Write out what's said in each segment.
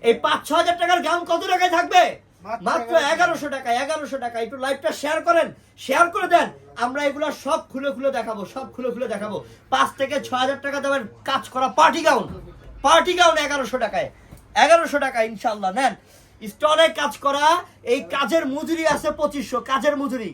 এই 5-6 হাজার টাকার গাউন কত টাকায় থাকবে? মাত্র 1100 টাকা। 1100 টাকা। একটু লাইভটা শেয়ার করেন, শেয়ার করে দেন। আমরা এগুলো সব খুলে খুলে দেখাবো, সব খুলে খুলে দেখাবো। 5 থেকে 6 হাজার টাকা দামের কাজ করা পার্টি গাউন, পার্টি গাউন 1100 টাকায়। 1100 টাকা ইনশাআল্লাহ নেন। স্টোনে কাজ করা, এই কাজের মজুরি আছে 2500। কাজের মজুরি,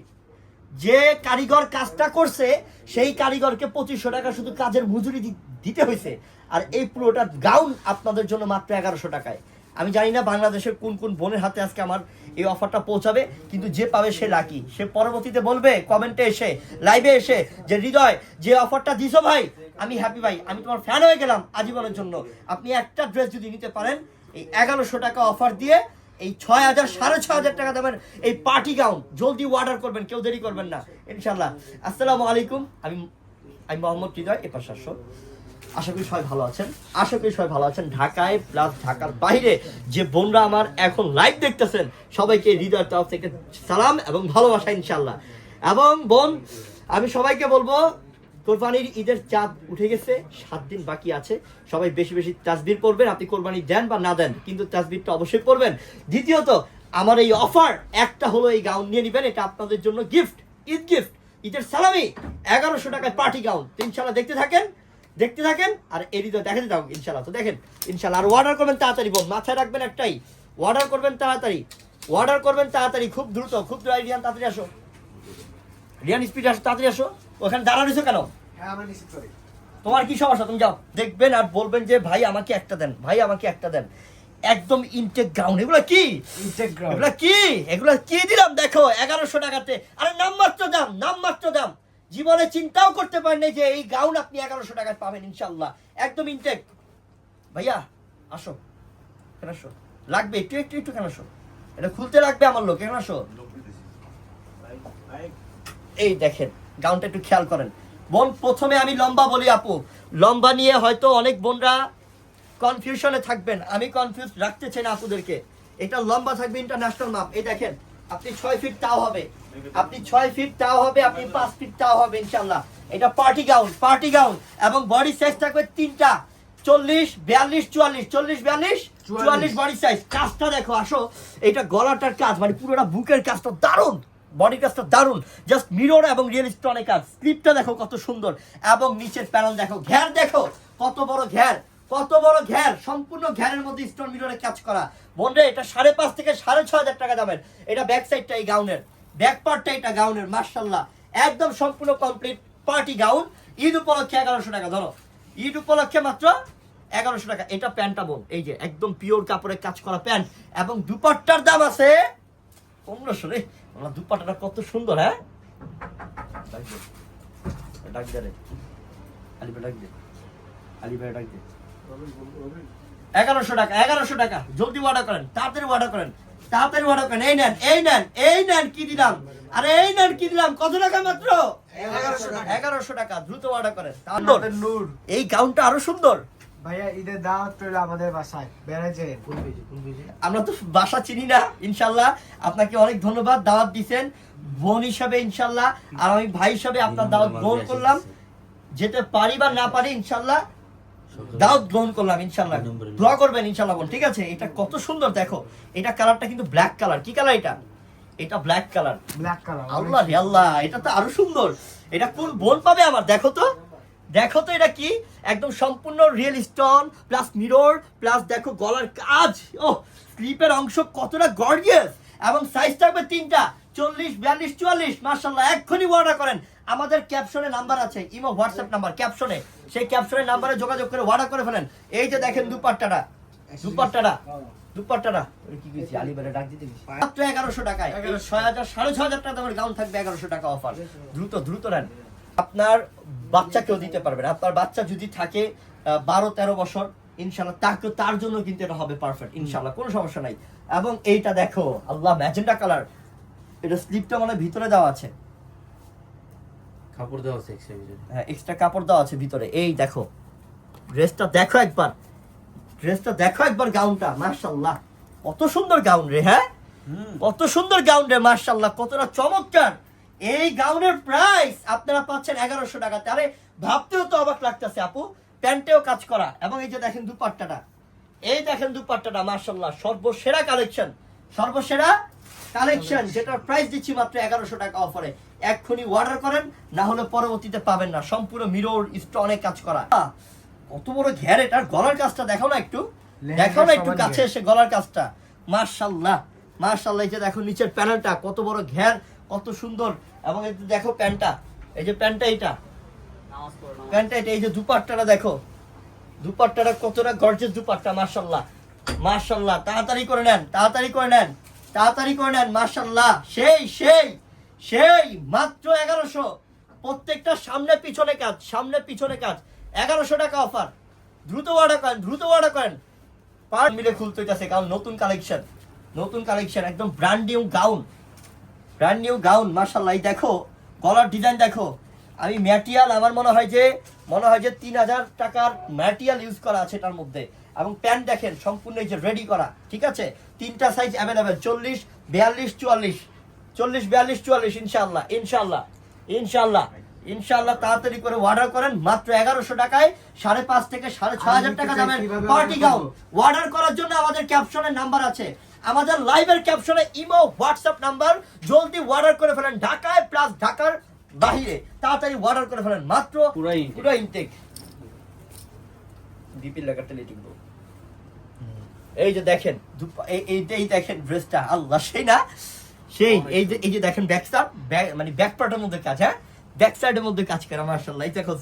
যে কারিগর কাজটা করছে সেই কারিগরকে 2500 টাকা শুধু কাজের মজুরি দিতে হয়েছে। আর এই পুরোটা গাউন আপনাদের জন্য মাত্র 1100 টাকায়। আমি জানি না বাংলাদেশের কোন কোন বোনের হাতে আজকে আমার এই অফারটা পৌঁছাবে, কিন্তু যে পাবে সে লাকি। সে পরবর্তীতে বলবে কমেন্টে এসে, লাইভে এসে, যে হৃদয় যে অফারটা দিছো ভাই, আমি হ্যাপি ভাই, আমি তোমার ফ্যান হয়ে গেলাম আজীবনের জন্য। আপনি একটা ড্রেস যদি নিতে পারেন এই 1100 টাকা অফার দিয়ে, এই 6000 6500 টাকা দামের এই পার্টি গাউন জলদি অর্ডার করবেন, কেউ দেরি করবেন না ইনশাআল্লাহ। আসসালামু আলাইকুম, আমি মোহাম্মদ হৃদয়, এপাশ আসো। আশা করি সবাই ভালো আছেন, আশা করি সবাই ভালো আছেন। ঢাকায় প্লাস ঢাকার বাইরে যে বোনরা আমার এখন লাইভ দেখতেছেন, সবাইকে হৃদয়ের তরফ থেকে সালাম এবং ভালোবাসা ইনশাআল্লাহ। এবং বোন, আমি সবাইকে বলবো, কোরবানির ঈদের চাঁদ উঠে গেছে, 7 দিন বাকি আছে। সবাই বেশি বেশি তাসবির পড়বেন। আপনি কোরবানি দেন বা না দেন, কিন্তু তাসবিরটা অবশ্যই পড়বেন। দ্বিতীয়ত, আমার এই অফার একটা হলো, এই গাউন নিয়ে নেবেন, এটা আপনাদের জন্য গিফট, ঈদ গিফট, ঈদের সালামি। 1100 টাকায় পার্টি গাউন। ইনশাআল্লাহ দেখতে থাকেন, দেখতে থাকেন, আর এই হৃদয় দেখাতে থাকুন ইনশাআল্লাহ। তো দেখেন ইনশাআল্লাহ। আর অর্ডার করবেন তাড়াতাড়ি বোন, মাথায় রাখবেন একটাই, অর্ডার করবেন তাড়াতাড়ি, অর্ডার করবেন তাড়াতাড়ি, খুব দ্রুত, খুব দ্রুত। রিয়ান তাড়াতাড়ি আসো, রিয়ান স্পিড আসো, তাড়াতাড়ি আসো। ওখানে দাঁড়ানো কেন? তোমার কি সমস্যা? তুমি যাও, দেখবেন আর বলবেন যে ভাই আমাকে একটা দেন, ভাই আমাকে একটা দেন। একদম ইনটেক গাউন। এগুলো কি? ইনটেক গাউন। এগুলো কি? এগুলো কি দিলাম দেখো 1100 টাকাতে। আরে নামমাত্র দাম, নামমাত্র দাম। জীবনে চিন্তাও করতে পারেন যে এই গাউন আপনি 1100 টাকায় পাবেন ইনশাআল্লাহ। একদম ইনটেক। ভাইয়া আসো, কেন আসো? লাগবে একটু একটু একটু, কেন আসো? এটা খুলতে লাগবে আমার লোক, কেন আসো? এই দেখেন গাউনটা একটু খেয়াল করেন বোন। প্রথমে আমি লম্বা বলি আপু, লম্বা নিয়ে হয়তো অনেক বোনরা কনফিউশনে থাকবেন, আমি কনফিউজ রাখতে চাই না আপুদেরকে। এটা লম্বা থাকবে ইন্টারন্যাশনাল মাপ। এই দেখেন, আপনি 6 ফিট তাও হবে, আপনি 6 ফিট তাও হবে, আপনি 5 ফিট তাও হবে ইনশাআল্লাহ। এটা পার্টি গাউন, পার্টি গাউন। এবং বডি সাইজ থাকবে 3টা, 40, 42, 44, 40, 42, 44 বডি সাইজ। কাজটা দেখো, আসো। এটা গলাটার কাজ, মানে পুরোটা বুকের কাজটা দারুণ, বডি কাজটা দারুণ। জাস্ট মিরর এবং রিয়েল স্টোনের কাজ। স্লিপটা দেখো কত সুন্দর, এবং নিচের প্যানেল দেখো, ঘের দেখো কত বড় ঘের, কত বড় ঘের। সম্পূর্ণ ঘেরের মধ্যে স্টোন মিররে কাজ করা। বোনরে এটা 5.5 থেকে 6,500 টাকা দামের। এটা ব্যাক সাইডটা এই গাউনের, ব্যাক পার্টটা এটা গাউনের। মাশাআল্লাহ, একদম সম্পূর্ণ কমপ্লিট পার্টি গাউন। ঈদ উপলক্ষে 1100 টাকা। ধরো, ঈদ উপলক্ষে মাত্র 1100 টাকা। এটা প্যান্টটা বোন, এই যে একদম পিওর কাপড়ের কাজ করা প্যান্ট। এবং দুপাট্টার দাম আছে 1500 রে। দুপাট্টাটা কত সুন্দর। হ্যাঁ, ডাক দে রে, আলিবা ডাক দে, আলিবা ডাক দে। 1100 টাকা, 1100 টাকা। জলদি অর্ডার করেন, তাড়াতাড়ি অর্ডার করেন, তাড়াতাড়ি অর্ডার করেন। এই নেন, এই নেন, এই নেন, কি দিলাম? আরে এই নেন, কি দিলাম? কত টাকা? মাত্র 1100 টাকা। দ্রুত অর্ডার করেন। নূর, এই গাউনটা আরো সুন্দর। ভাইয়া ঈদের দাওয়াত রইল আমাদের বাসায়, বেড়াইছে। আমরা তো বাসা চিনি না। ইনশাআল্লাহ আপনাকে অনেক ধন্যবাদ, দাওয়াত দিবেন বোন হিসাবে ইনশাআল্লাহ। আর আমি ভাই হিসাবে আপনার দাওয়াত গ্রহণ করলাম। যেতে পারি বা না পারি ইনশাআল্লাহ দাওয়াত গ্রহণ করলাম ইনশাআল্লাহ। দোয়া করবেন ইনশাআল্লাহ বোন, ঠিক আছে? এটা কত সুন্দর দেখো। এটা কালারটা কিন্তু ব্ল্যাক কালার। কি কালার এটা? এটা black colour. Black colour. Allah রে আল্লাহ, এটা তো আরো সুন্দর। এটা কোন বোন পাবে আমার? দেখো তো, দেখো তো এটা কি? একদম সম্পূর্ণ real stone plus mirror plus দেখো গলার কাজ। ও, স্লিপের অংশ কতটা গর্জিয়াস। এবং সাইজ থাকবে 3টা, 40, 42, 44। মাশাআল্লাহ, এক্ষুনি অর্ডার করেন। আমাদের ক্যাপশনে নাম্বার আছে, ইমো হোয়াটসঅ্যাপ নাম্বার ক্যাপশনে। সেই ক্যাপশনের নাম্বারে যোগাযোগ করে অর্ডার করে ফেলেন। এই যে দেখেন দুপাট্টাটা, দুপাট্টাটা, দুপাট্টাটা কি কইছি? আলিবারে ডাক দিতে গেছি। মাত্র 1100 টাকায় 6000 6500 টাকা দামের গাউন থাকবে 1100 টাকা অফার। দ্রুত দ্রুত নেন। আপনার বাচ্চাকেও দিতে পারবেন। আপনার বাচ্চা যদি থাকে 12-13 বছর, ইনশাআল্লাহ তার জন্য কিন্তু এটা হবে পারফেক্ট ইনশাআল্লাহ, কোনো সমস্যা নাই। এবং এইটা দেখো, আল্লাহ, ম্যাজেন্টা কালার। এটা স্লিপটা মানে ভিতরে দেওয়া আছে, কাপড় দেওয়া আছে এক্সট্রা ভিতরে। হ্যাঁ, এক্সট্রা কাপড় দেওয়া আছে ভিতরে। এই দেখো ড্রেসটা দেখো একবার, ড্রেসটা দেখো একবার, গাউনটা মাশাআল্লাহ কত সুন্দর গাউন রে। হ্যাঁ, কত সুন্দর গাউন রে, মাশাআল্লাহ কতটা চমৎকার। এই গাউনের প্রাইস আপনারা পাচ্ছেন 1100 টাকাতে। আরে ভাবতেও তো অবাক লাগতেছে আপু, প্যান্টেও কাজ করা। এবং এই যে দেখেন দুপাট্টাটা, এই দেখেন দুপাট্টাটা মাশাআল্লাহ সর্বসেরা কালেকশন, সর্বসেরা কালেকশন, যেটার প্রাইস দিচ্ছি মাত্র 1100 টাকা অফারে। এক্ষুনি অর্ডার করেন, না হলে পরবর্তীতে পাবেন না। সম্পূর্ণ মিরর স্টোনে কাজ করা, কত বড় ঘের, এটার গলার কাজটা দেখো না একটু, দেখো না একটু কাছে এসে গলার কাজটা, মাশাআল্লাহ মাশাআল্লাহ। এই যে দেখো নিচের প্যানেলটা কত বড় ঘের, কত সুন্দর। এবং এই যে দেখো প্যান্টটা, এই যে প্যান্টটা, এইটা প্যান্টটা, এটা এই যে দুপাট্টাটা দেখো, দুপাট্টাটা কতটা গর্জিয়াস দুপাট্টা, মাশাআল্লাহ মাশাআল্লাহ। তাড়াতাড়ি করে নেন, তাড়াতাড়ি করে নেন, তাড়াতাড়ি করে নেন, মাশাআল্লাহ। সেই সেই সেই মাত্র 1100, প্রত্যেকটা সামনে পিছনে কাজ, সামনে পিছনে কাজ, 1100 টাকা অফার। দ্রুত অর্ডার করেন, দ্রুত অর্ডার করেন। পার মিলে খুলতে যাচ্ছে, কারণ নতুন কালেকশন, নতুন কালেকশন, একদম brand new gown, brand new gown, মাশাআল্লাহ। এই দেখো গলার ডিজাইন দেখো, আমি ম্যাটেরিয়াল আমার মনে হয় যে 3000 টাকার ম্যাটেরিয়াল ইউজ করা আছে এটার মধ্যে। এবং প্যান্ট দেখেন সম্পূর্ণ এই যে রেডি করা, ঠিক আছে। তিনটা সাইজ অ্যাভেলেবেল, 40, 42, 44, 40, 42, 44, ইনশাআল্লাহ ইনশাআল্লাহ ইনশাআল্লাহ ইনশাআল্লাহ। তাড়াতাড়ি করে অর্ডার করেন মাত্র 1100 টাকায়, 5,500 থেকে 6,500 টাকা দামের পার্টি গাউন। অর্ডার করার জন্য আমাদের ক্যাপশনের নাম্বার আছে, আমাদের লাইভের ক্যাপশনে ইমো হোয়াটসঅ্যাপ নাম্বার, জলদি অর্ডার করে ফেলেন। ঢাকায় প্লাস ঢাকার বাহিরে তাড়াতাড়ি অর্ডার করে ফেলেন, মাত্র পুরো ইনটেক। ডিপি লাগাতে লিটিং। এই যে দেখেন এই দেখেন ড্রেসটা, আল্লাহ সেই না সেই। এই যে দেখেন ব্যাক সাইড, মানে ব্যাক পার্টের মধ্যে কাজ, হ্যাঁ ব্যাক সাইডের মধ্যে কাজ করে, মাশাআল্লাহ। এই দেখো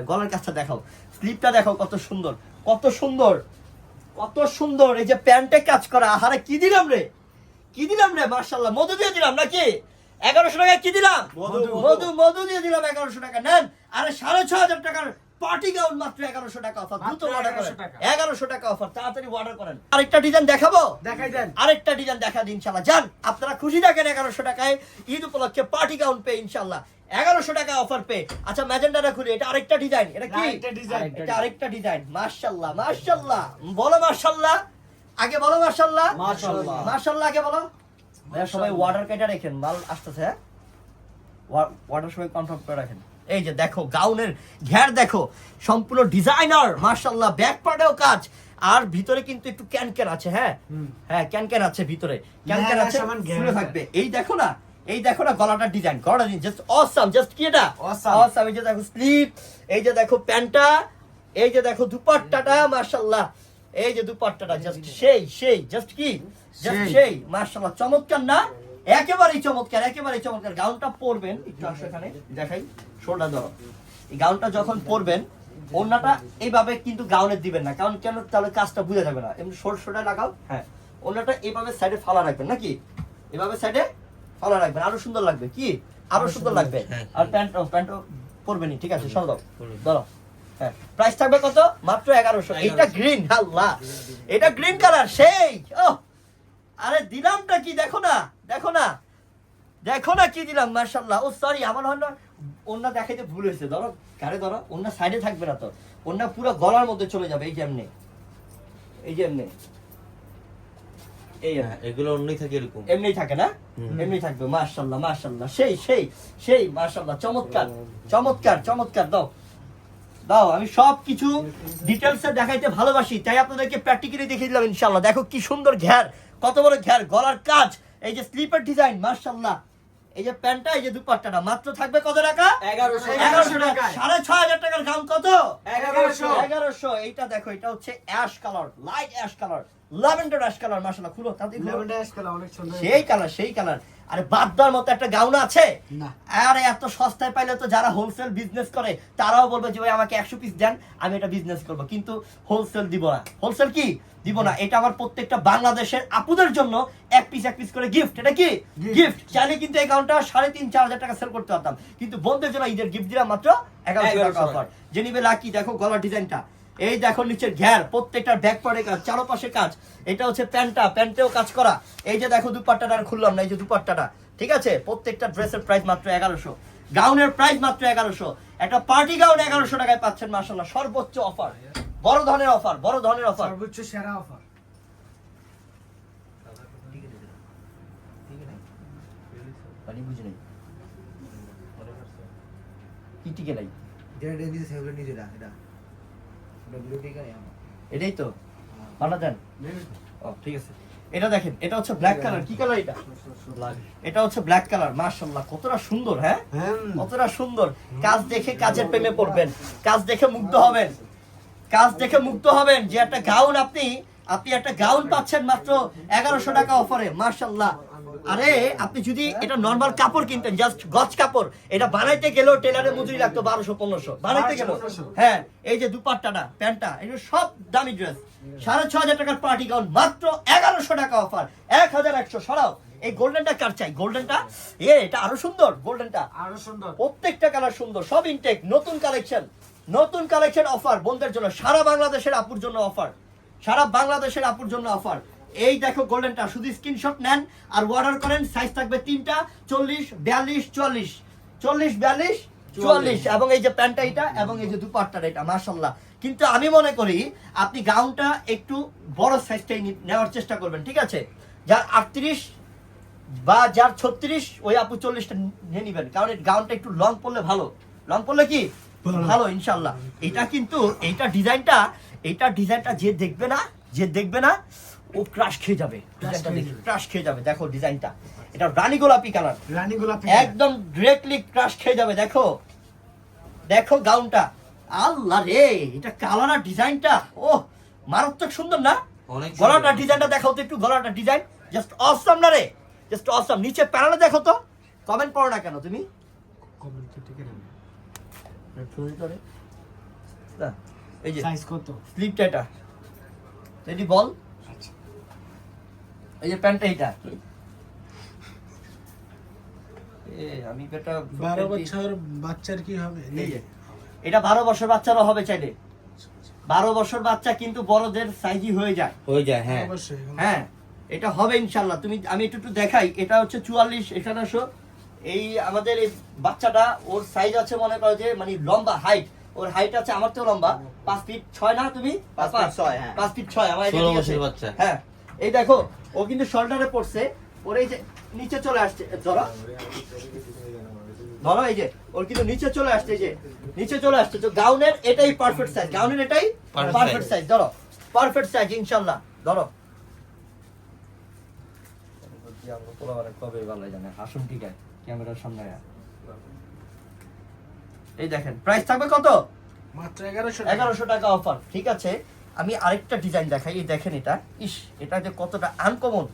গলার কাজটা দেখাও, স্লিপটা দেখো কত সুন্দর, কত সুন্দর, কত সুন্দর। এই যে প্যান্টে কাজ করা, আহারে কি দিলাম রে, কি দিলাম রে, মাশাআল্লাহ। মধু দিয়ে দিলাম নাকি? 1100 টাকায় কি দিলাম? মধু দিয়ে দিলাম 1100 টাকা। নেন, আরে 6,500 টাকার পার্টি গাউন মাত্র 1100 টাকা অফার। দ্রুত অর্ডার করেন, 1100 টাকা অফার, তাড়াতাড়ি অর্ডার করেন। আরেকটা ডিজাইন দেখাবো, দেখাই দেন, আরেকটা ডিজাইন দেখা দিন ইনশাআল্লাহ। যান আপনারা খুশি থাকেন 1100 টাকায় ঈদ উপলক্ষে পার্টি গাউন পেয়ে ইনশাআল্লাহ, 1100 টাকা অফার পেয়ে। আচ্ছা ম্যাজেন্ডাটা খুলি, এটা আরেকটা ডিজাইন, এটা কি এটা আরেকটা ডিজাইন, মাশাআল্লাহ মাশাআল্লাহ। বলো মাশাআল্লাহ, আগে বলো মাশাআল্লাহ মাশাআল্লাহ মাশাআল্লাহ, আগে বলো। ভাইয়া সবাই অর্ডার কেটে রাখেন, মাল আসতেছে, হ্যাঁ অর্ডার সবাই কনফার্ম করে রাখেন। এই যে দেখো গাউনের ঘের দেখো, সম্পূর্ণ ডিজাইনার, মাশাআল্লাহ। ব্যাক পার্টেও কাজ, আর ভিতরে কিন্তু একটু ক্যান আছে, হ্যাঁ হ্যাঁ ক্যান আছে ভিতরে, ক্যান আছে, খুলে থাকবে। এই দেখো না, এই দেখো না গলাটার ডিজাইন, গলাটা জাস্ট অসাম, জাস্ট কি এটা অসাম। এই যে দেখো স্লিপ, এই যে দেখো প্যান্টটা, এই যে দেখো দুপাট্টাটা, মাশাআল্লাহ। এই যে দুপাট্টাটা জাস্ট সেই সেই, জাস্ট কি জাস্ট সেই, মাশাআল্লাহ। চমৎকার না? একেবারেই চমৎকার, একেবারেই চমৎকার। গাউনটা পরবেন, একটু আসো এখানে দেখাই, শোল্ডার ধরো। এই গাউনটা যখন পরবেন, ওড়নাটা এইভাবে কিন্তু গাউনের দিবেন না, কারণ কেন, তাহলে কাজটা বোঝা যাবে না। এমনি শোল্ডার লাগাও, হ্যাঁ ওড়নাটা এইভাবে সাইডে ফালা রাখবেন, নাকি এভাবে সাইডে ফালা রাখবেন, আরো সুন্দর লাগবে, কি আরো সুন্দর লাগবে। আর প্যান্ট পরবেনি, ঠিক আছে, সব দাও ধরো। হ্যাঁ প্রাইস থাকবে কত? মাত্র 1100। এইটা গ্রিন, আল্লাহ এটা গ্রিন কালার, সেই ও আরে দিলামটা কি, দেখো না, দেখো না, দেখো না কি দিলাম, মাশাআল্লাহ। ও সরি, আমার হয় না ওন্না দেখাইতে ভুল হয়েছে। ধরো গাড়ি ধরো, ওন্না সাইডে থাকবে না তো, ওন্না পুরো গলার মধ্যে চলে যাবে। এই যে এমনি, এই যে এমনি, এই এগুলো অন্যই থাকে, এরকম এমনি থাকে না, এমনি থাকবে, মাশাআল্লাহ মাশাআল্লাহ, সেই সেই সেই, মাশাআল্লাহ। চমৎকার চমৎকার চমৎকার। দাও দাও, আমি সবকিছু ডিটেলসে দেখাইতে ভালোবাসি, তাই আপনাদেরকে প্র্যাকটিক্যালি দেখিয়ে দিলাম ইনশাআল্লাহ। দেখো কি সুন্দর ঘের, কত বড় ঘের, গলার কাজ, এই যে স্লিপার ডিজাইন, মাশাআল্লাহ। এই যে প্যান্টটা, এই যে দুপাট্টাটা, মাত্র থাকবে কত টাকা? 1100 টাকা। 6,500 টাকার দাম কত? 1100। এইটা দেখো, এটা হচ্ছে ash colour, light ash colour, lavender ash colour, মাশাআল্লাহ। খুলো তাতে, অনেক সুন্দর, সেই কালার, সেই কালার। আরে বাদ দেওয়ার মতো একটা গাউন আছে? না। আরে এত সস্তায় পাইলে তো যারা হোলসেল বিজনেস করে তারাও বলবে যে ভাই আমাকে 100 পিস দেন, আমি এটা বিজনেস করব, কিন্তু হোলসেল দিব না। হোলসেল কি দিব না, এটা আমার প্রত্যেকটা বাংলাদেশের আপুদের জন্য এক পিস করে গিফট। এটা কি গিফট? চাইলে কিন্তু এই গাউনটা 3,500-4,000 টাকা সেল করতে পারতাম, কিন্তু বন্ধুদের জন্য ঈদের গিফট দিলাম মাত্র 1100 টাকা অফার। যে নিবে লাকি। দেখো গলার ডিজাইনটা, এই দেখো নিচের ঘের, প্রত্যেকটার ব্যাক পার্টে কাজ, চারপাশে কাজ। এটা হচ্ছে প্যান্টটা, প্যান্টেও কাজ করা। এই যে দেখো দুপাট্টাটা আর খুললাম না, এই যে দুপাট্টাটা, ঠিক আছে। প্রত্যেকটা ড্রেসের প্রাইস মাত্র 1100, গাউনের প্রাইস মাত্র 1100। একটা পার্টি গাউন 1100 টাকায় পাচ্ছেন, মাশাআল্লাহ। সর্বোচ্চ অফার, বড় ধরনের অফার, বড় ধরনের অফার, সর্বোচ্চ সেরা অফার। মানে বুঝি নাই কি টিকে নাই, যেটা দিতে সেগুলো নিজেরা, এটা ওটা গুলো ঠিক আছে আমার। এটাই তো ভালো দেন। ও ঠিক আছে, এটা দেখেন, এটা হচ্ছে ব্ল্যাক কালার। কি কালার এটা? এটা হচ্ছে ব্ল্যাক কালার। মাশাআল্লাহ কতটা সুন্দর, হ্যাঁ কতটা সুন্দর। কাজ দেখে কাজের প্রেমে পড়বেন, কাজ দেখে মুগ্ধ হবেন, কাজ দেখে মুগ্ধ হবেন। যে একটা গাউন আপনি একটা গাউন পাচ্ছেন মাত্র 1100 টাকা অফারে। মাশাআল্লাহ। আরে আপনি যদি এটা নরমাল কাপড় কিনতেন, জাস্ট গজ কাপড়, এটা বানাইতে গেলেও টেলারের মজুরি লাগতো 1200-1500 বানাইতে গেল। হ্যাঁ এই যে দুপাট্টাটা, প্যান্টটা, এগুলো সব দামি ড্রেস। 6500 টাকার পার্টি গাউন মাত্র 1100 টাকা অফার। 1100 সরাও। এই গোল্ডেনটা কার চাই? গোল্ডেনটা এটা আরো সুন্দর। গোল্ডেনটা আরো সুন্দর, প্রত্যেকটা কালার সুন্দর, সব ইনটেক, নতুন কালেকশন, নতুন কালেকশন অফার বোনদের জন্য, সারা বাংলাদেশের আপুর জন্য অফার, সারা বাংলাদেশের আপুর জন্য অফার। এই দেখো গোল্ডেনটা, শুধু স্ক্রিনশট নেন আর অর্ডার করেন। সাইজ থাকবে তিনটা, 40, 42, 44, 40, 42, 44। এবং এই যে প্যান্টটা এটা, এবং এই যে দুপাট্টাটা এটা। মাশাআল্লাহ। কিন্তু আমি মনে করি আপনি গাউনটা একটু বড় সাইজটাই নেওয়ার চেষ্টা করবেন, ঠিক আছে? যার 38 বা যার 36, ওই আপু 40টা নিয়ে নিবেন, কারণ এই গাউনটা একটু লং পড়লে ভালো। লং পড়লে কি ভালো ইনশাআল্লাহ। এটা কিন্তু এইটা ডিজাইনটা যে দেখবে না ও ক্রাশ খেয়ে যাবে। ডিজাইনটা দেখে ক্রাশ খেয়ে যাবে। দেখো ডিজাইনটা, এটা রানী গোলাপি কালার, রানী গোলাপি একদম ডিরেক্টলি ক্রাশ খেয়ে যাবে। দেখো দেখো গাউনটা, আল্লাহ রে, এটা কালার আর ডিজাইনটা ও মারাত্মক সুন্দর না? গলাটা ডিজাইনটা দেখো তো একটু, গলাটা ডিজাইন জাস্ট অসম না রে, জাস্ট অসম। নিচে প্যানেলে দেখো তো, কমেন্ট পড়ো না কেন তুমি? কমেন্ট ঠিক আছে না, এই যে সাইজ কত? স্লিপটা এটা রেডি বল। আচ্ছা, এই যে প্যান্টটা এটা, আমি এটা 12 বছর বাচ্চার কি হবে? এই যে এটা 12 বছর বাচ্চারও হবে চাইলে। 12 বছর বাচ্চা কিন্তু বড়দের সাইজই হয়ে যায়। হ্যাঁ অবশ্যই হ্যাঁ, এটা হবে ইনশাআল্লাহ। আমি একটু দেখাই। এটা হচ্ছে 44, এখানে আসো। এই আমাদের এই বাচ্চাটা, ওর সাইজ আছে মনে করো যে মানে লম্বা হাইট, ওর হাইট আছে আমার তো লম্বা 5 ফিট 6 না? তুমি 5 ফিট 6, হ্যাঁ 5 ফিট 6 আমার। 16 বছরের বাচ্চা। হ্যাঁ এই দেখো, ও কিন্তু শোল্ডারে পড়ছে, ওর এই যে নিচে চলে আসছে। ধরো এই যে ওর কিন্তু নিচে চলে আসছে, এই যে নিচে চলে আসছে। তো গাউনের এটাই পারফেক্ট সাইজ, গাউনের এটাই পারফেক্ট সাইজ। ধরো পারফেক্ট সাইজ ইনশাআল্লাহ। ধরো কবে ভালো জানে হাসুন, ঠিক আছে ক্যামেরার সামনে। এই দেখেন প্রাইস থাকবে কত? মাত্র 1100 1100 টাকা অফার, ঠিক আছে? আমি আরেকটা ডিজাইন দেখাই। এই দেখেন এটা, এটা যে কতটা আনকমন,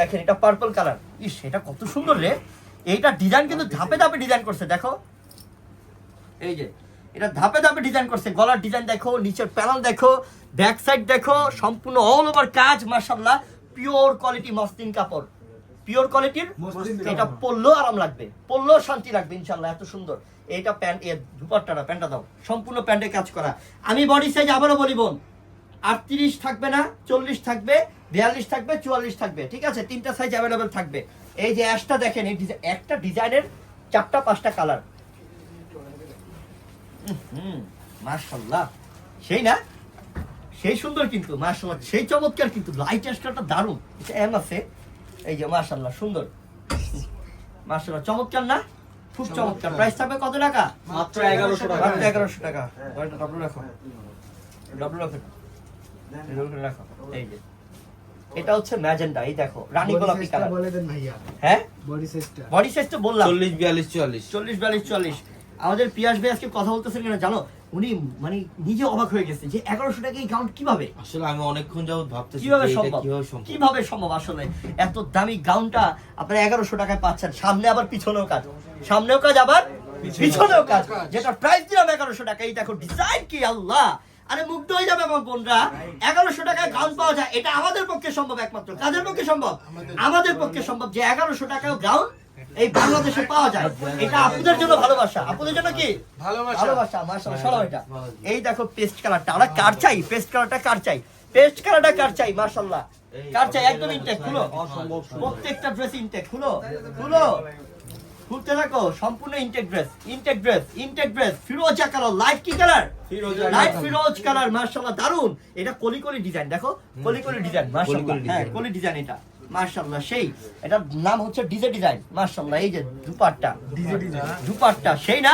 দেখেন এটা পার্পল কালার। এটা কত সুন্দর রে। এইটা ডিজাইন কিন্তু ধাপে ধাপে ডিজাইন করছে। দেখো এই যে এটা ধাপে ধাপে ডিজাইন করছে। গলার ডিজাইন দেখো, নিচের প্যানেল দেখো, ব্যাক সাইড দেখো, সম্পূর্ণ অল ওভার কাজ। মাশাআল্লাহ, পিওর কোয়ালিটি মসলিন কাপড়, পিওর কোয়ালিটির। এটা পরলেও আরাম লাগবে, পরলেও শান্তি লাগবে ইনশাআল্লাহ। এত সুন্দর এইটা প্যান্ট, এর দুপাট্টাটা, প্যান্টটা দাও, সম্পূর্ণ প্যান্টে কাজ করা। আমি বডি সাইজ আবারও বলি বোন, 38 থাকবে না, 40 থাকবে, 42 থাকবে, 44 থাকবে, ঠিক আছে? তিনটা সাইজ অ্যাভেলেবেল থাকবে। এই যে অ্যাশটা দেখেন, এই একটা ডিজাইনের 4টা-5টা কালার। মাশাআল্লাহ, সেই না? সেই সুন্দর কিন্তু, মাশাআল্লাহ সেই চমৎকার কিন্তু। লাইট অ্যাশটা দারুণ। এটা এম আছে, এই যে মাশাআল্লাহ সুন্দর, মাশাআল্লাহ চমৎকার না? খুব চমৎকার। প্রাইস থাকবে কত টাকা? মাত্র 1100 টাকা। মাত্র 1100 টাকা। ওইটা ডাবল রাখো, ডাবল রাখো, রাখো। এই যে এটা হচ্ছে ম্যাজেন্ডা। এই দেখো রানী গোলাপি কালার। বলে দেন ভাইয়া, হ্যাঁ বডি সাইজটা। বডি সাইজ তো বললাম 40, 42, 44। 40, 42, 44। আমাদের পিয়াস ভাই আজকে কথা বলতেছেন কেন জানো? উনি মানে নিজে অবাক হয়ে গেছে যে 1100 টাকা এই গাউন কিভাবে, আসলে আমি অনেকক্ষণ যাবত ভাবতেছি কিভাবে যে এটা সম্ভব, কিভাবে সম্ভব। আসলে এত দামি গাউনটা আপনারা 1100 টাকায় পাচ্ছেন। সামনে আবার পিছনেও কাজ, সামনেও কাজ আবার পিছনেও কাজ, যেটা প্রাইস দিলাম 1100 টাকা। এই দেখো ডিজাইন কি, আল্লাহ! আরে মুগ্ধ হয়ে যাবে আমার বোনরা। 1100 টাকায় গাউন পাওয়া যায়, এটা আমাদের পক্ষে সম্ভব, একমাত্র কাজের পক্ষে সম্ভব, আমাদের পক্ষে সম্ভব যে 1100 টাকায় গাউন এই বাংলাদেশে পাওয়া যায়। এটা আপুদের জন্য ভালোবাসা, আপুদের জন্য কি ভালোবাসা। মাশাআল্লাহ সরাও এটা। এই দেখো পেস্ট কালারটা, আমরা কার চাই? পেস্ট কালারটা কার চাই? পেস্ট কালারটা কার চাই? মাশাআল্লাহ কার চাই? একদম ইনটেক। খুলো, প্রত্যেকটা ড্রেস ইনটেক। খুলো, খুলতে থাকো। সম্পূর্ণ intact dress, intact dress, intact dress. ফিরোজা কালার, লাইট কি কালার? লাইট ফিরোজ কালার। মাশাআল্লাহ দারুন। এটা কলি ডিজাইন, দেখো কলি ডিজাইন। মাশাআল্লাহ, হ্যাঁ কলি ডিজাইন এটা। মাশাআল্লাহ সেই, এটার নাম হচ্ছে ডিজে ডিজাইন। মাশাআল্লাহ এই যে দুপাট্টা, ডিজে ডিজাইন, দুপাট্টা সেই না?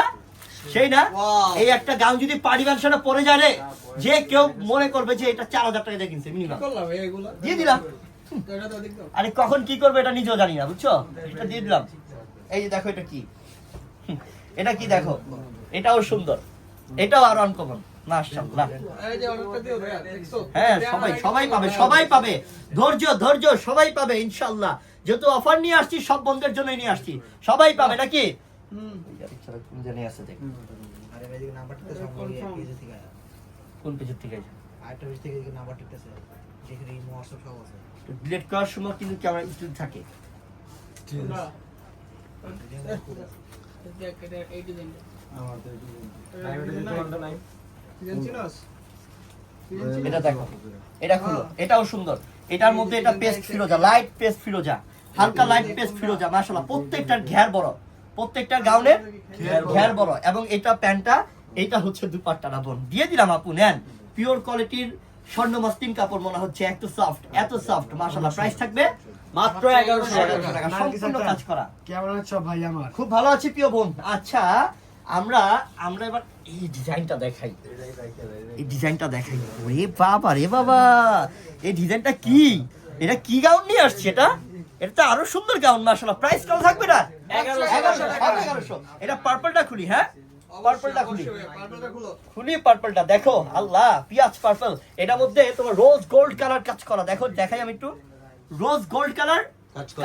এই একটা গাউন যদি পার্টি ফাংশনে পরে যায় রে, যে কেউ মনে করবে যে এটা 4000 টাকা দিয়ে কিনছে মিনিমাম দিয়ে দিলাম। আরে কখন কি করবে এটা নিজেও জানি না, বুঝছো? এটা দিয়ে দিলাম। এই যে দেখো এটা কি, এটা কি দেখো, এটাও সুন্দর, এটাও আরো আনকমন। মাশাআল্লাহ, হ্যাঁ সবাই পাবে, সবাই পাবে, ধৈর্য সবাই পাবে ইনশাআল্লাহ। যেহেতু অফার নিয়ে আসছি, সব বন্ধের জন্যই নিয়ে আসছি, সবাই পাবে নাকি? জানি আছে দেখ কোন পেজের থেকে ডিলিট করার সময় কিন্তু ক্যামেরা একটু থাকে। এটা দেখো, এটা খুলো, এটাও সুন্দর। এটার মধ্যে এটা পেস্ট ফিরোজা, লাইট পেস্ট ফিরোজা, হালকা লাইট পেস্ট ফিরোজা। মাশাআল্লাহ, প্রত্যেকটার ঘের বড়, প্রত্যেকটা গাউনের ঘের বড়। এবং এটা প্যান্টটা, এটা হচ্ছে দুপাট্টাটা। বোন দিয়ে দিলাম, আপু নেন। পিওর কোয়ালিটির স্বর্ণ মসলিন কাপড়, মনে হচ্ছে এত সফট মাশাআল্লাহ। প্রাইস থাকবে মাত্র 1100 টাকা, সম্পূর্ণ কাজ করা। কেমন আছো ভাই? আমার খুব ভালো আছি প্রিয় বোন। আচ্ছা, আমরা এবার এই ডিজাইনটা দেখাই, এই ডিজাইনটা দেখাই। ওরে বাবা রে বাবা, এই ডিজাইনটা কি? এটা কি গাউন নিয়ে আসছে? এটা তো আরো সুন্দর গাউন মাশাআল্লাহ। প্রাইস কত থাকবে না? 1100। এটা পার্পলটা খুলি, হ্যাঁ পার্পলটা খুলি পার্পলটা দেখো। আল্লাহ, পিয়াজ পার্পল। এটার মধ্যে তোমার রোজ গোল্ড কালার কাজ করা। দেখো, দেখাই আমি একটু, রোজ গোল্ড কালার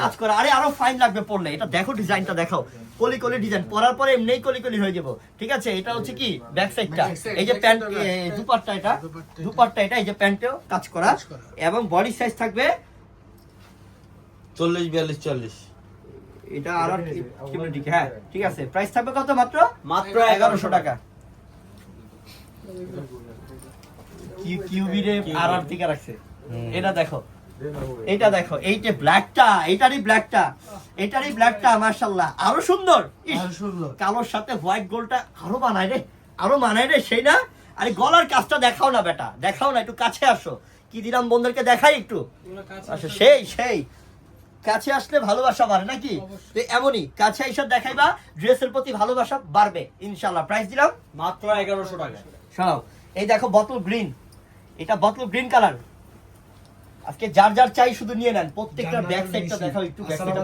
কাজ করা। আরে আরো ফাইন লাগবে পরলে। এটা দেখো, ডিজাইনটা দেখাও, কলি ডিজাইন। পরার পরে এমনিই কলি হয়ে যাবো, ঠিক আছে? এটা হচ্ছে কি ব্যাক সাইডটা, এই যে প্যান্ট, দুপাট্টা, এটা দুপাট্টা, এটা এই যে প্যান্টেও কাজ করা। এবং বডি সাইজ থাকবে 40, 42, 40। এটা আর হ্যাঁ ঠিক আছে। প্রাইস থাকবে কত? মাত্র 1100 টাকা। কিউবি রে আর দিকে রাখছে। এটা দেখো, এটা দেখো, এইটা ব্ল্যাকটা, এটারই ব্ল্যাকটা মাশাআল্লাহ আরো সুন্দর। কালোর সাথে হোয়াইট গোল্ডটা আরো মানায় রে, সেই না? আরে গলার কাজটা দেখাও না বেটা, দেখাও না, একটু কাছে আসো। কি দিলাম বন্ধুদেরকে দেখাই একটু। আচ্ছা, সেই কাছে আসলে ভালোবাসা বাড়ে নাকি? তো এমনই কাছে এসে দেখাইবা, ড্রেসের প্রতি ভালোবাসা বাড়বে ইনশাআল্লাহ। প্রাইস দিলাম মাত্র 1100 টাকা। শোনাও, এই দেখো বোতল গ্রিন, এটা বোতল গ্রিন কালার। আজকে যার চাই শুধু নিয়ে নেন। প্রত্যেকটা ব্যাক সাইডটা দেখাও একটু, ব্যাক সাইডটা।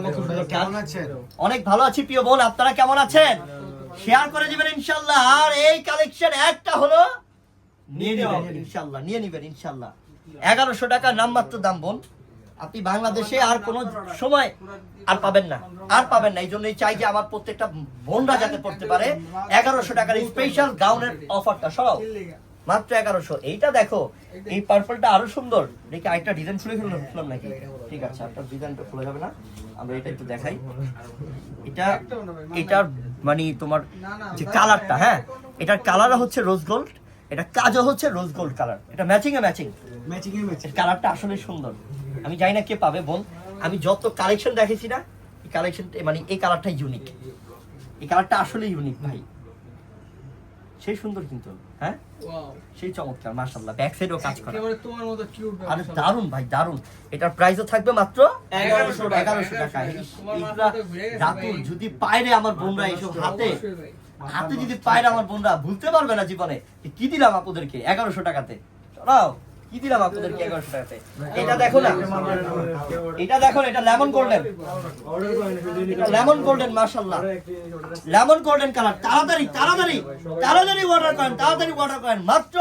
কেমন আছেন? অনেক ভালো আছি প্রিয় বোন, আপনারা কেমন আছেন? শেয়ার করে দিবেন ইনশাআল্লাহ। আর এই কালেকশন একটা হলো নিয়ে নেবেন ইনশাআল্লাহ। 1100 টাকা নামমাত্র দাম বোন। আপনি বাংলাদেশে আর কোন সময় আর পাবেন না। এই জন্যই চাই যে আমার প্রত্যেকটা বোনরা যাতে পড়তে পারে। 1100 টাকার স্পেশাল গাউনের অফারটা সরাও মাত্র 1100। এইটা দেখো, এই পার্পলটা আরো সুন্দর। দেখি আরেকটা ডিজাইন খুললাম নাকি? ঠিক আছে, আপনার ডিজাইনটা খোলা যাবে না, আমরা এটা একটু দেখাই। এটার মানে তোমার যে কালারটা, হ্যাঁ এটার কালার হচ্ছে রোজ গোল্ড, এটা কাজও হচ্ছে রোজ গোল্ড কালার। এটা ম্যাচিং কালারটা আসলে সুন্দর। আমি জানি না কে পাবে বোন। আমি যত কালেকশন দেখেছি না, এই কালেকশন মানে এই কালারটা ইউনিক। এই কালারটা আসলে ইউনিক ভাই, সেই সুন্দর কিন্তু, হ্যাঁ সেই চমৎকার মাশাআল্লাহ। ব্যাক সাইডেও কাজ করা, আরে দারুন ভাই দারুন। এটার প্রাইসও থাকবে মাত্র 1100 টাকা। রাতুল যদি পায়রে আমার বোনরা এইসব হাতে যদি পায়রে আমার বোনরা ভুলতে পারবে না জীবনে। কি দিলাম আপনাদেরকে 1100 টাকাতে? চলাও, কি দিলাম আপনাদেরকে 1100 টাকাতে? এটা দেখো না, এটা লেমন গোল্ডেন মাশাআল্লাহ, লেমন গোল্ডেন কালার। তাড়াতাড়ি অর্ডার করেন, মাত্র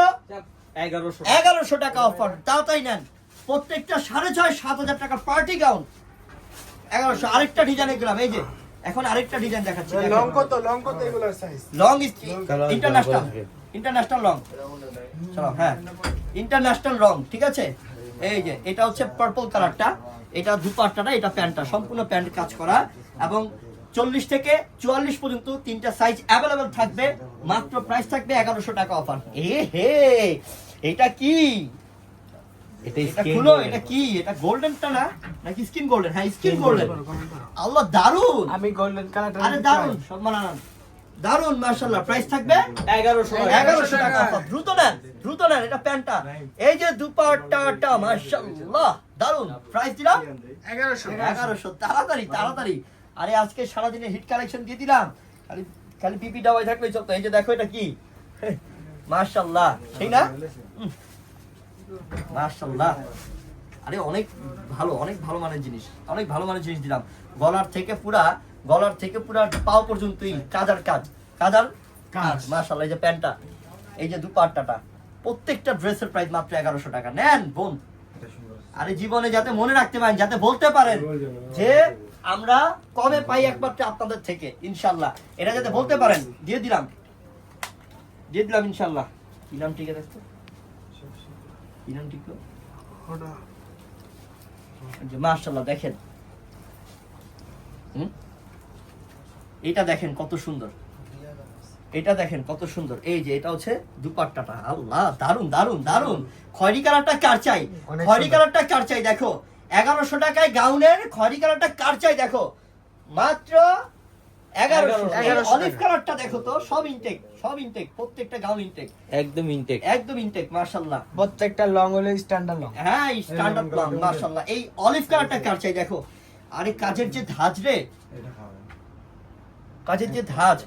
1100 টাকা অফার। তাড়াতাড়ি নেন। প্রত্যেকটা 6,500-7,000 টাকা পার্টি গাউন 1100। আরেকটা ডিজাইন গেলাম, এই যে এখন আরেকটা ডিজাইন দেখাচ্ছি। লং কত এগুলোর সাইজ? লং ইন্টারন্যাশনাল লং, হ্যাঁ ইন্টারন্যাশনাল রং, ঠিক আছে? এই যে এটা হচ্ছে পার্পল কালারটা, এটা দুপাট্টাটা, এটা প্যান্টটা, সম্পূর্ণ প্যান্ট কাজ করা। এবং 40 থেকে 44 পর্যন্ত তিনটা সাইজ অ্যাভেলেবেল থাকবে। মাত্র প্রাইস থাকবে 1100 টাকা অফার। এটা কি? এটা খুলো, এটা কি? এটা গোল্ডেনটা না নাকি স্কিন গোল্ডেন? হ্যাঁ স্কিন গোল্ডেন। আল্লাহ দারুন, আমি গোল্ডেন কালারটা। আরে দারুন, সম্মান আনান, দারুন মাশাআল্লাহ। প্রাইস থাকবে 1100 টাকা অফার। দ্রুত নেন এটা প্যান্টটা। এই যে দুপাট্টাটা মাশাআল্লাহ দারুন। প্রাইস দিলাম 1100। তাড়াতাড়ি। আরে আজকে সারা দিনে হিট কালেকশন দিয়ে দিলাম, খালি পিপি ডাবাই থাকলেই চলতো। এই যে দেখো, এটা কি মাশাআল্লাহ, সেই না? মাশাআল্লাহ। আরে অনেক ভালো মানের জিনিস, অনেক ভালো মানের জিনিস দিলাম। গলার থেকে পুরা পাও পর্যন্তই কাজ। মাশাআল্লাহ। এই যে প্যান্টটা, এই যে দুপাট্টাটা, প্রত্যেকটা ড্রেসের প্রাইস মাত্র 1100 টাকা। নেন বোন। আরে জীবনে যাতে মনে রাখতে পারেন, যাতে বলতে পারেন যে আমরা কমে পাই একমাত্র আপনাদের থেকে, ইনশাআল্লাহ। এটা যাতে বলতে পারেন, দিয়ে দিলাম ইনশাআল্লাহ। কি নাম ঠিক আছে? কি নাম ঠিক? মাশাআল্লাহ, দেখেন এটা দেখেন কত সুন্দর, এই যে এটা হচ্ছে দুপাট্টাটা। আল্লাহ, দারুন। খয়েরি কালারটা কার চাই? দেখো 1100 টাকায় গাউনের খয়েরি কালারটা কার চাই? দেখো মাত্র 1100। অলিভ কালারটা দেখো তো, সব ইনটেক, প্রত্যেকটা গাউন ইনটেক, একদম ইনটেক। মাশাআল্লাহ, প্রত্যেকটা লং হলে স্ট্যান্ডার্ড লং। হ্যাঁ, স্ট্যান্ডার্ড লং। মাশাআল্লাহ। এই অলিভ কালারটা কার চাই? দেখো, আরে কাজের যে ধাঁচ রে,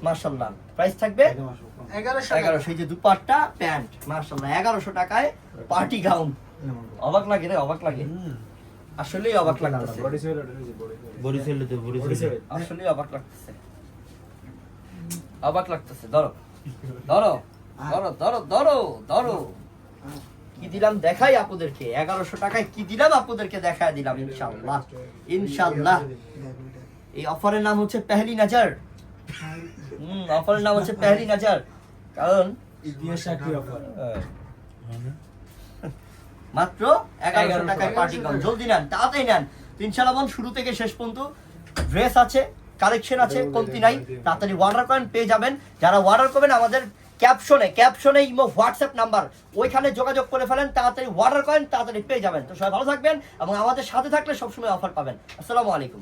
মাশাআল্লাহ। প্রাইস থাকবে 1100। এই যে দুপাট্টা প্যান্ট, মাশাআল্লাহ 1100 টাকায় পার্টি গাউন। অবাক লাগে রে, আসলেই অবাক লাগতেছে, আসলেই অবাক লাগতেছে। ধরো কি দিলাম দেখাই আপনাদেরকে। 1100 টাকায় কি দিলাম আপনাদেরকে দেখায় দিলাম, ইনশাআল্লাহ। এই অফারের নাম হচ্ছে পেহলি নজর। কারণ মাত্র 1100 টাকায় পার্টি গাউন। জলদি নেন, তাড়াতাড়ি নেন। ইনশাআল্লাহ শুরু থেকে শেষ পর্যন্ত ড্রেস আছে, কালেকশন আছে, কমতি নাই। তাড়াতাড়ি অর্ডার করেন, পেয়ে যাবেন। যারা অর্ডার করবেন আমাদের ক্যাপশনে ইমো হোয়াটসঅ্যাপ নাম্বার, ওইখানে যোগাযোগ করে ফেলেন। তাড়াতাড়ি অর্ডার করেন, তাড়াতাড়ি পেয়ে যাবেন। তো সবাই ভালো থাকবেন এবং আমাদের সাথে থাকলে সবসময় অফার পাবেন। আসসালামু আলাইকুম।